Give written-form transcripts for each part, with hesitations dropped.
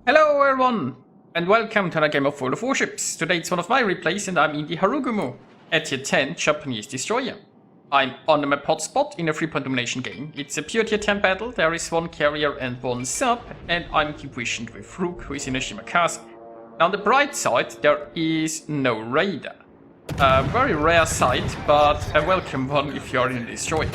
Hello everyone, and welcome to another game of World of Warships. Today it's one of my replays and I'm in the Harugumo at tier 10 Japanese destroyer. I'm on the map hotspot in a 3-point domination game. It's a pure tier 10 battle, there is one carrier and one sub, and I'm positioned with Rook, who is in a Shimakase. Now on the bright side there is no radar. A very rare sight, but a welcome one if you are in a destroyer.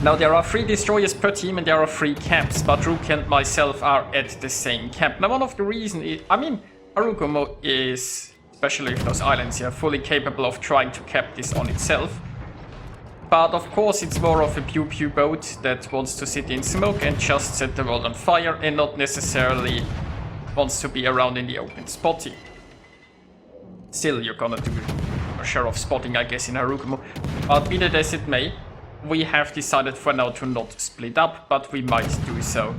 Now there are 3 destroyers per team and there are 3 camps, but Rook and myself are at the same camp. Now one of the reasons is, Harugumo is, especially with those islands here, fully capable of trying to cap this on itself. But of course it's more of a pew-pew boat that wants to sit in smoke and just set the world on fire and not necessarily wants to be around in the open spotting. Still, you're gonna do a share of spotting, I guess, in Harugumo. But be that as it may, we have decided for now to not split up, but we might do so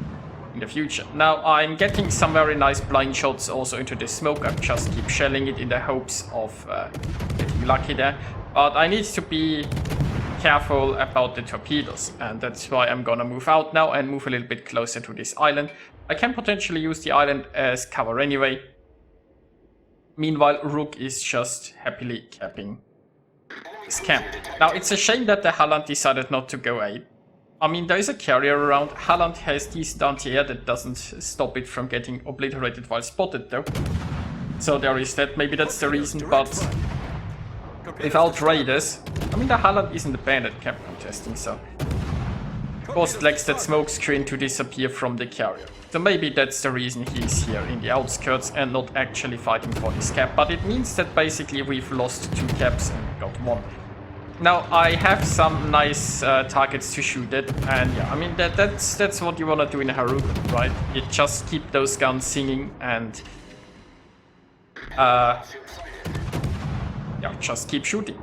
in the future. Now I'm getting some very nice blind shots also into the smoke. I just keep shelling it in the hopes of getting lucky there. But I need to be careful about the torpedoes, and that's why I'm gonna move out now and move a little bit closer to this island. I can potentially use the island as cover anyway. Meanwhile, Rook is just happily capping this camp. Now it's a shame that the Halland decided not to go A. I mean, there is a carrier around. Halland has decent anti-air that doesn't stop it from getting obliterated while spotted though. So there is that, maybe that's the reason, but without raiders, I mean the Halland isn't a bandit camp contesting, so of course it lacks that smoke screen to disappear from the carrier. So maybe that's the reason he's here in the outskirts and not actually fighting for this cap. But it means that basically we've lost 2 caps and got 1. Now I have some nice targets to shoot at, and yeah, I mean that's what you wanna do in a Harugumo, right? You just keep those guns singing and yeah, just keep shooting.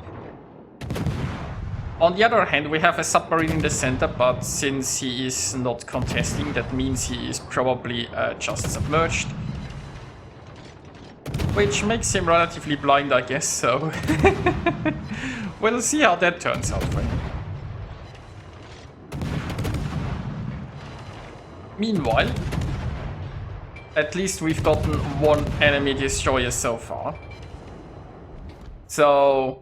On the other hand, we have a submarine in the center, but since he is not contesting, that means he is probably just submerged. Which makes him relatively blind, I guess, so we'll see how that turns out for him. Meanwhile, at least we've gotten 1 enemy destroyer so far. So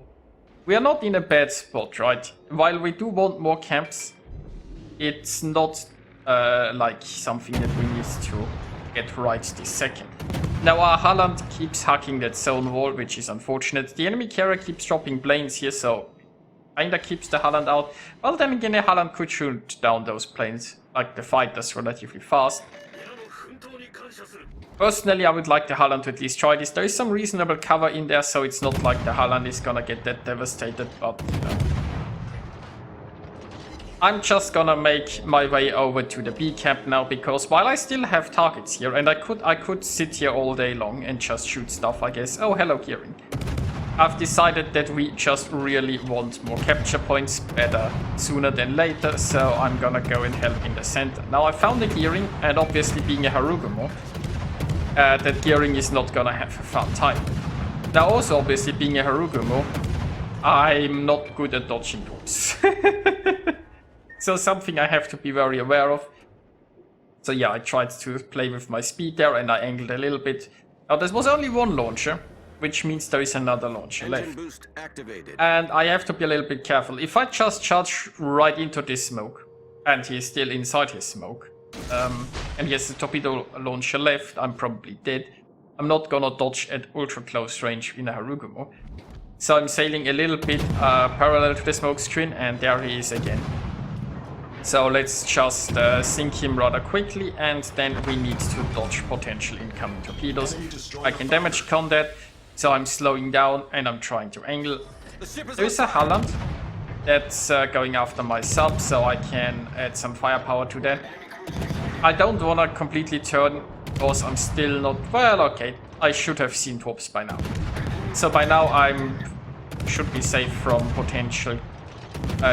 we are not in a bad spot, right? While we do want more camps, it's not like something that we need to get right this second. Now our Halland keeps hacking that zone wall, which is unfortunate. The enemy carrier keeps dropping planes here, so kinda keeps the Halland out. Well, then again, the Halland could shoot down those planes, like the fighters, relatively fast. Personally, I would like the Halland to at least try this. There is some reasonable cover in there, so it's not like the Halland is gonna get that devastated, but you know. I'm just gonna make my way over to the B camp now, because while I still have targets here, and I could sit here all day long and just shoot stuff, I guess. Oh, hello, Gearing. I've decided that we just really want more capture points, better sooner than later, so I'm gonna go and help in the center. Now I found the Gearing, and obviously being a Harugumo, that Gearing is not gonna have a fun time. Now also obviously being a Harugumo, I'm not good at dodging dwarves. So something I have to be very aware of. So yeah, I tried to play with my speed there and I angled a little bit. Now there was only 1 launcher, which means there is another launcher left. And I have to be a little bit careful. If I just charge right into this smoke, and he is still inside his smoke, and he has the torpedo launcher left, I'm probably dead. I'm not gonna dodge at ultra close range in a Harugumo. So I'm sailing a little bit parallel to the smoke screen, and there he is again. So let's just sink him rather quickly, and then we need to dodge potential incoming torpedoes. I can damage con that, so I'm slowing down and I'm trying to angle. There is a Halland that's going after my sub, so I can add some firepower to that. I don't want to completely turn, because I'm still not... Well, okay, I should have seen torps by now. So by now I should be safe from potential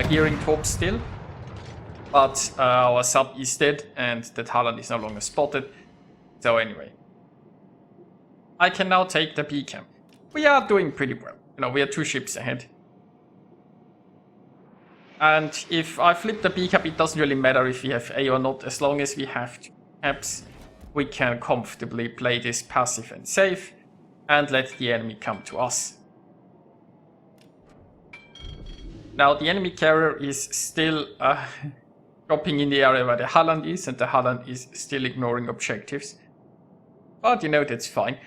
gearing torps still. But our sub is dead and that Halland is no longer spotted. So anyway, I can now take the B camp. We are doing pretty well. You know, we are 2 ships ahead. And if I flip the B cap, it doesn't really matter if we have A or not, as long as we have perhaps we can comfortably play this passive and safe and let the enemy come to us. Now the enemy carrier is still dropping in the area where the Halland is, and the Halland is still ignoring objectives. But you know, that's fine.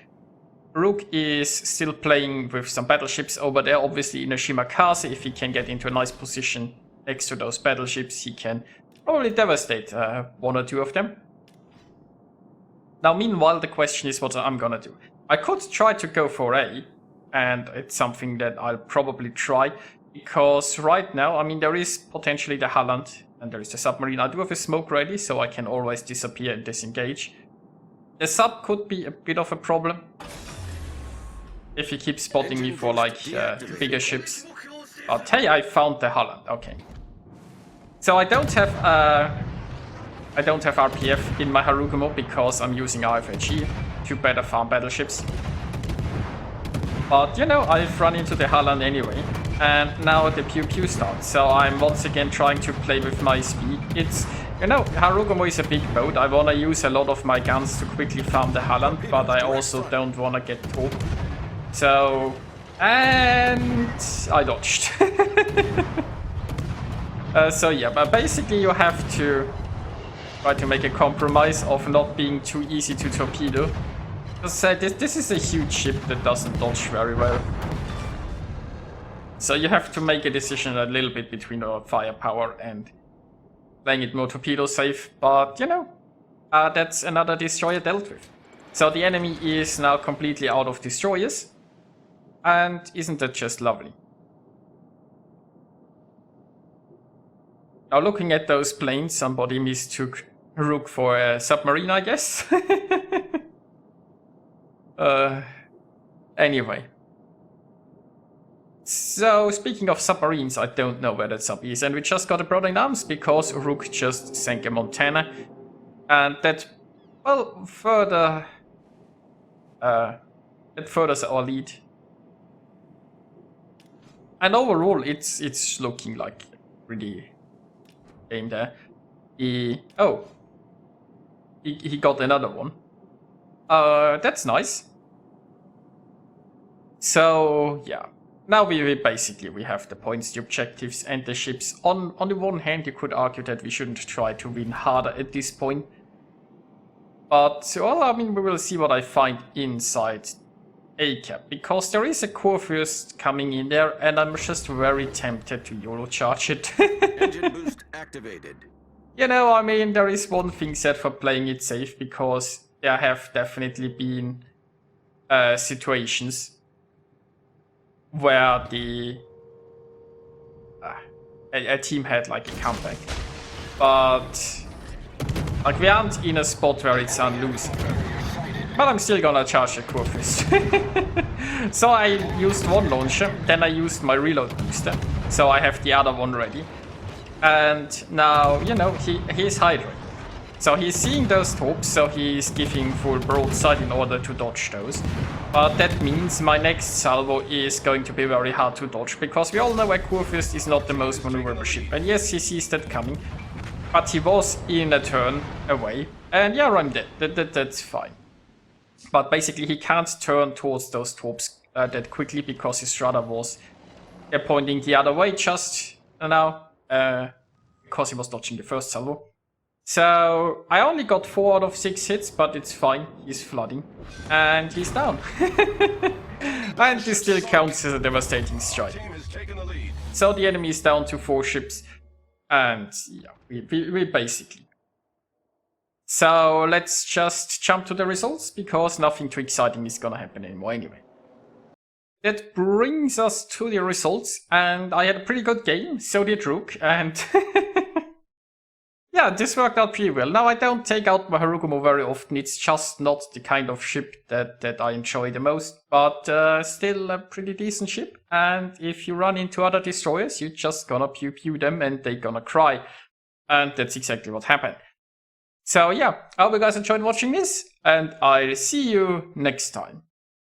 Rook is still playing with some battleships over there, obviously in a Shimakaze. If he can get into a nice position next to those battleships, he can probably devastate one or two of them. Now meanwhile, the question is what I'm gonna do. I could try to go for A, and it's something that I'll probably try, because right now, I mean, there is potentially the Halland and there is the submarine. I do have a smoke ready, so I can always disappear and disengage. The sub could be a bit of a problem if he keeps spotting me for like bigger ships. But hey, I found the Halland. Okay. So I don't have RPF in my Harugumo because I'm using RFHE to better farm battleships. But you know, I've run into the Halland anyway, and now the pew pew starts. So I'm once again trying to play with my speed. It's, you know, Harugumo is a big boat. I wanna use a lot of my guns to quickly farm the Halland, but I also don't wanna get torped. So, and I dodged. So yeah, but basically you have to try to make a compromise of not being too easy to torpedo. Because this is a huge ship that doesn't dodge very well. So you have to make a decision a little bit between firepower and playing it more torpedo safe. But you know, that's another destroyer dealt with. So the enemy is now completely out of destroyers. And isn't that just lovely? Now looking at those planes, somebody mistook Rook for a submarine, I guess. Anyway. So speaking of submarines, I don't know where that sub is, and we just got a brother in arms because Rook just sank a Montana. And that, well, furthers our lead. And overall, it's looking like pretty game there. He got another one. That's nice. So yeah, now we basically have the points, the objectives, and the ships. On the one hand, you could argue that we shouldn't try to win harder at this point. But well, I mean, we will see what I find inside Aetam, because there is a Kurfürst coming in there, and I'm just very tempted to YOLO charge it. Engine boost activated. You know, I mean, there is one thing said for playing it safe, because there have definitely been situations where a team had like a comeback, but like we aren't in a spot where it's on losing. But I'm still gonna charge a Kurfürst. So I used one launcher, then I used my reload booster, so I have the other one ready. And now, you know, he's hydrating. So he's seeing those torps, so he's giving full broadside in order to dodge those. But that means my next salvo is going to be very hard to dodge, because we all know a Kurfürst is not the most maneuverable ship. And yes, he sees that coming, but he was in a turn away. And yeah, I'm dead. That's fine. But basically he can't turn towards those torps that quickly, because his rudder was pointing the other way just now, because he was dodging the first salvo. So I only got 4 out of 6 hits, but it's fine. He's flooding. And he's down. And he still counts as a devastating strike. So the enemy is down to 4 ships. And yeah, we basically. So let's just jump to the results, because nothing too exciting is gonna happen anymore anyway. That brings us to the results, and I had a pretty good game, so did Rook, and yeah, this worked out pretty well. Now, I don't take out my Harugumo very often, it's just not the kind of ship that I enjoy the most, but still a pretty decent ship, and if you run into other destroyers, you're just gonna pew-pew them and they're gonna cry, and that's exactly what happened. So yeah, I hope you guys enjoyed watching this, and I'll see you next time.